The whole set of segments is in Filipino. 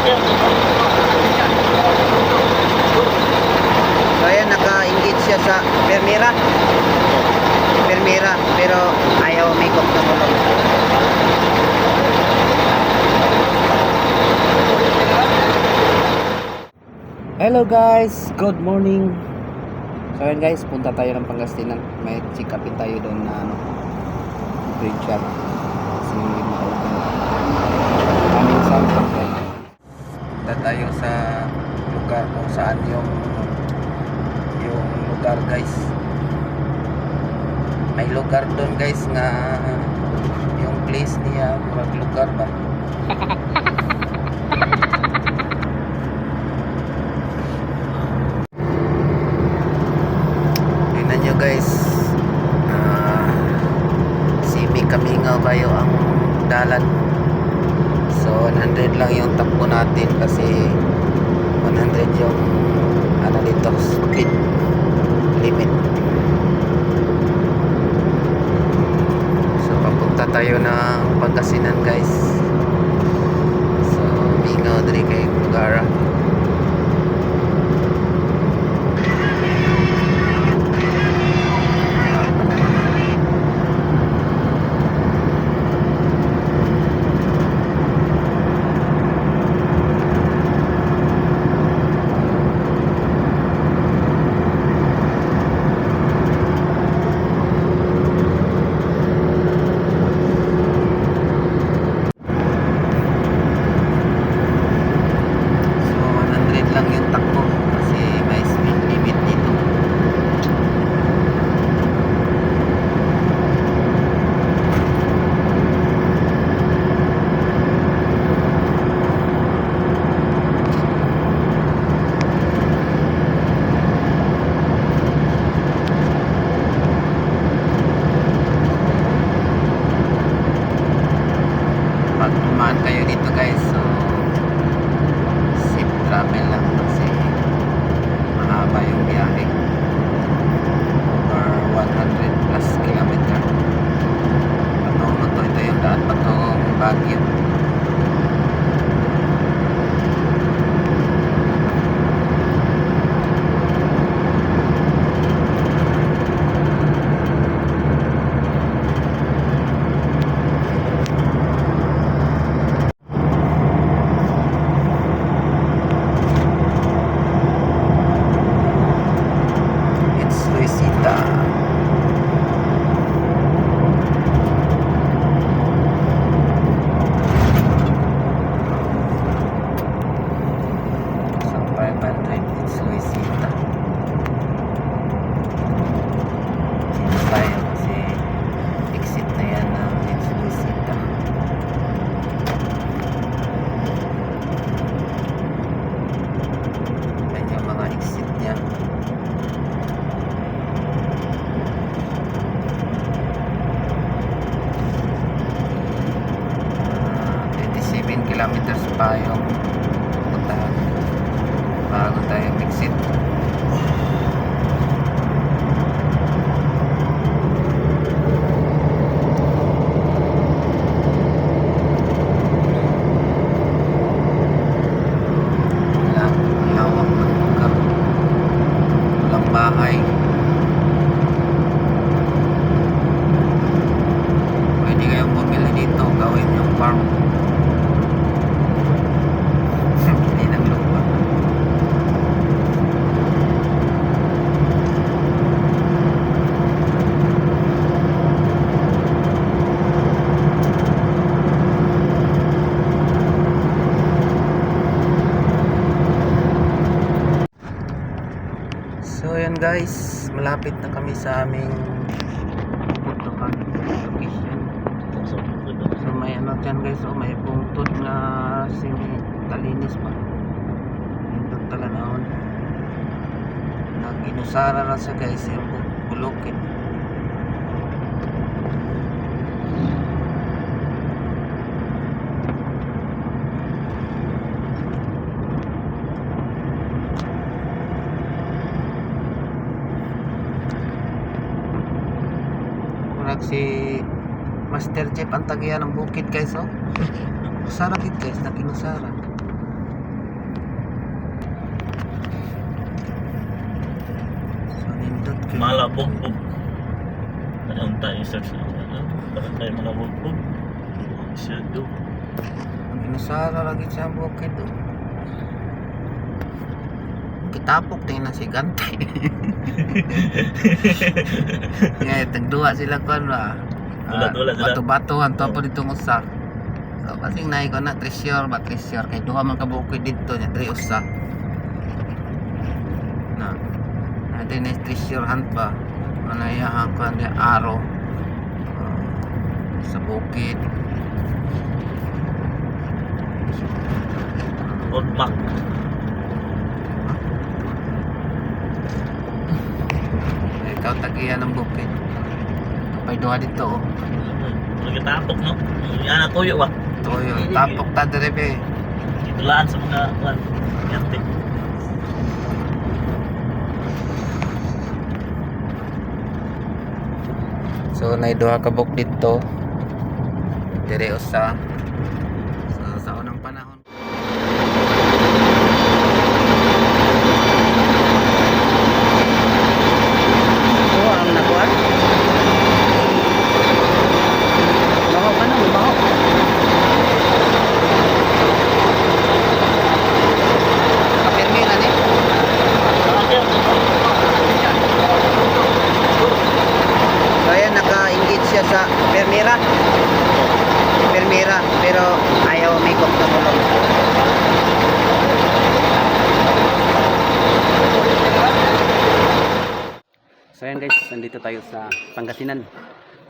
So ayan, naka-engage siya sa Permira. Permira, pero ayaw umikot na kulong. Hello guys, good morning. So ayan guys, punta tayo ng Pangasinan. May check upin tayo doon na grade shop. Kasi makaupin aming sample guys. Punta tayo sa lugar kung saan yung lugar guys. May lugar doon guys nga yung place niya, murag lugar ba? Tingnan nyo guys, Simi Kamingaw kayo ang dalan. So 100 lang yung takbo natin kasi 100 yung ano dito, speed limit. So papunta tayo ng Pangasinan guys. So mingaw diri kay Lugara. Lang yung takbo kasi may speed limit dito. Pag tumaan kayo dito guys, so safe travel lang kasi mahaba yung biyahe, over 100 plus kilometer. Patungo to, ito yung daan patungong Baguio. Kilometers pa yung puntahan bago tayo exit. Lawak ng lugar, walang bahay. Pwede kayong bumili dito, gawin yung farm. So ayan guys, malapit na kami sa aming pupuntahan location. So may ano dyan guys, may bungtod na talinis pa. Yung talanahon. Nag-inusara na sa guys yung bulukin. Si Master Chef ang tagiya ng bukid guys, oh. Sarap it guys, nakinusara. malabugbog. Anong tayo search na? Bakit tayo malabugbog? Siya do. Masara lagi sa bukid do. Kitapok tingnan si Gantay. Nga tagduwa sila kon ba. Tulat-tulat sila. Bato-batuhan to po dito usa. So kasing naay ko na treasure kay duha man ka bukid dito nya diri usa. Na. Natin na treasure hunt ba. Anayahan ko ang araw. Sa bukid. Old Mac. Ikaw tagiyan ng bukid. Kapay duha dito oh. Nagitapok no? Yan na tuyo ba? Toyo, tapok ta dire be. Itulaan sa mga kwan. Yante. So nay duha ka buk dito. Dire usa. So sa unang panahon. Oh, ang nakuha. Baho pa na, baho. Kapirmi na ni. So ayan, naka-engage siya sa permira. Pero ayaw may cook na tulong. So ayan guys, nandito tayo sa Pangasinan.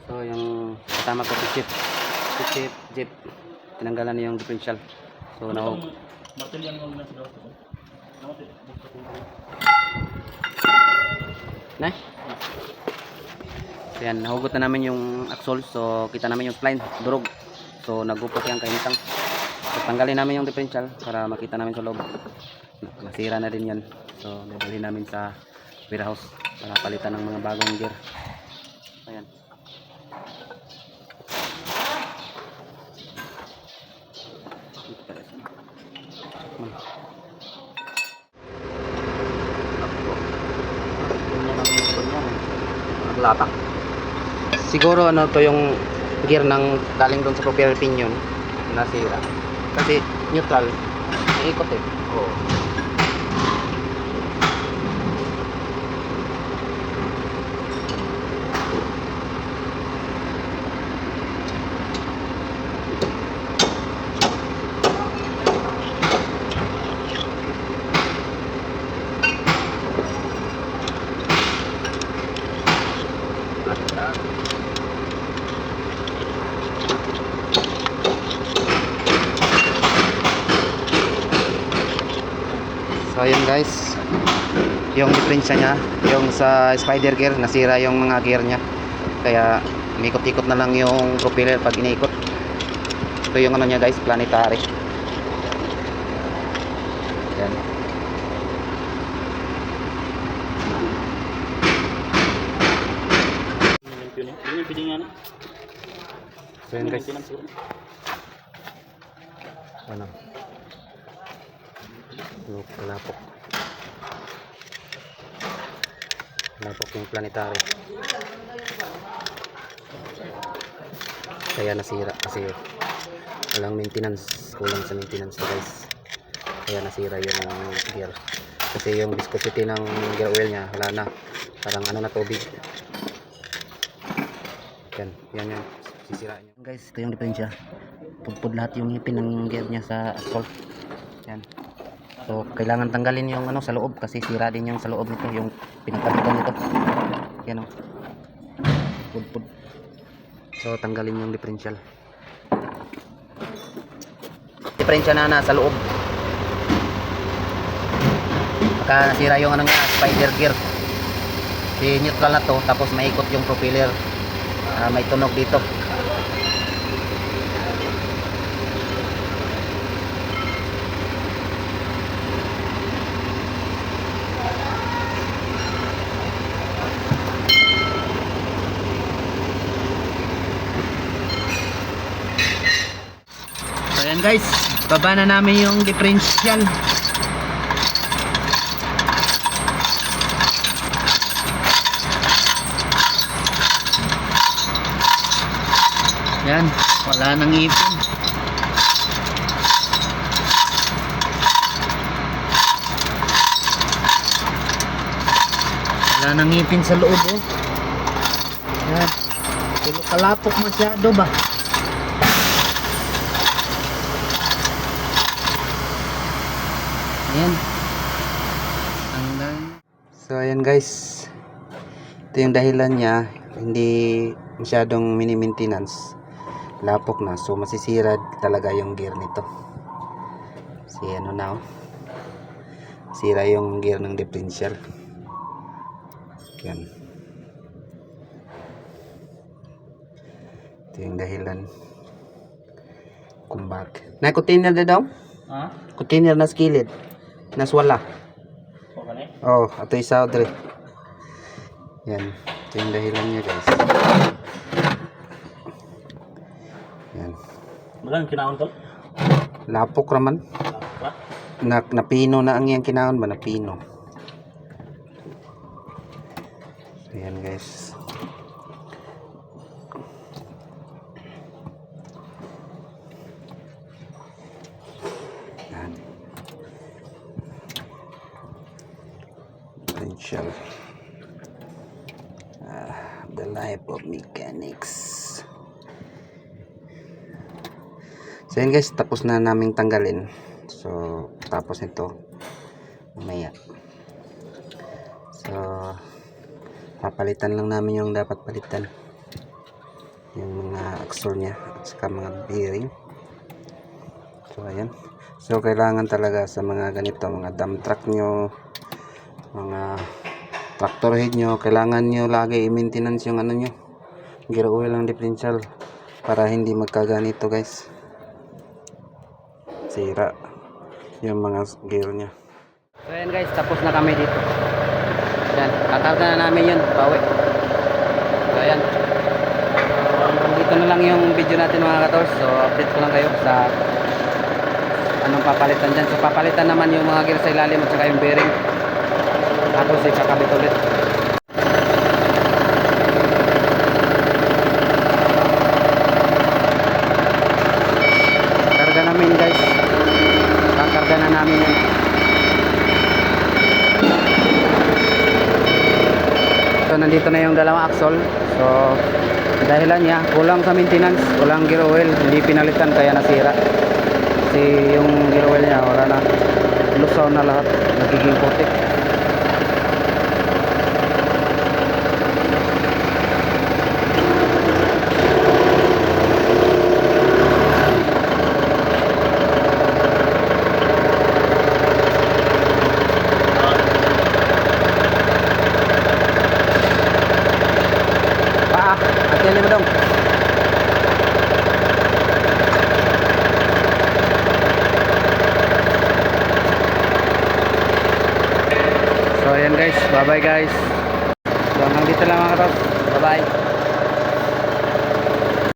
So yung kasama ko si Jeep, tinanggalan niya yung differential. So now Material mo na sa daw. Nay. So yan, nahugot na namin yung axle. So kita namin yung spline, durog. So nagupok yung kainitang. So tanggalin namin yung differential para makita namin sa loob. Nasira na din yan. So dadalhin namin sa warehouse para palitan ng mga bagong gear. Ayan. Naglapak. Siguro ano to yung gear ng galing doon sa propeller pinion nasira. Kasi neutral, iikot eh. Oo. So ayun guys, yung diferensya niya, yung sa spider gear nasira yung mga gear niya, kaya umikot-ikot na lang yung propeller pag iniikot. Ito yung ano niya guys, planetary. Yan. So yun guys, ano, lapok yung planetary, kaya nasira kasi walang maintenance, kulang sa maintenance na guys, kaya nasira yung gear kasi yung viscosity ng gear oil nya wala na, parang ano na, tubig. Yan sisira niya guys. Ito yung diferensya, pudpud lahat yung ngipin ng gear nya sa asphalt. Yan. So kailangan tanggalin yung ano sa loob kasi sira din yung sa loob nito, yung pinagkabitan nito. Yan o. Pudpud. So tanggalin yung differential. Differential na nasa loob. Baka nasira yung ano nga, spider gear. Si neutral na to, tapos maikot yung propeller. May tunog dito. So yan guys, baba na namin yung differential. Yan, wala nang ipin. Wala nang ipin sa loob, oh. Yan. Pero kalapok masyado ba? Ayan. So ayan guys. Ito yung dahilan niya, hindi masyadong mini-maintenance. Lapok na, so masisira talaga yung gear nito. Si ano na, oh. Sira yung gear ng differential. Yan. Ito yung dahilan kung bakit. Na container na daw? Ha? Container na skillet. Naswala. O ka na Oh, ato isa Audrey. Yan. Ito yung dahilan niya guys. Yan. Malang kinaon tol? Lapok raman. Ha? Napino na ang iyang kinaon ba? Napino. Ayan guys. Yan. Potential. The life of mechanics. So yun guys, tapos na naming tanggalin. So tapos nito mamaya. So papalitan lang namin yung dapat palitan, yung mga axle nya at saka mga bearing. So ayan. So kailangan talaga sa mga ganito, mga dump truck nyo, mga tractor head nyo, kailangan nyo lagi i-maintenance yung ano nyo, gear oil ng differential, para hindi magkaganito guys, sira yung mga gear nya. So ayan guys, tapos na kami dito. Yan, kakarga na namin yun, bawi. So ayan, dito na lang yung video natin mga kators. So update ko lang kayo sa anong papalitan dyan. So papalitan naman yung mga gear sa ilalim at saka yung bearing, tapos ikakabit ulit. Karga namin guys, kakarga na namin yun. So nandito na yung dalawang axle. So dahilan niya, kulang sa maintenance, kulang gear oil, hindi pinalitan kaya nasira. Kasi yung gear oil niya wala na, lusaw na lahat, nagiging putik. Hati-hati mo dong. So ayan guys, bye bye guys. So hanggang dito lang mga katos. Bye bye.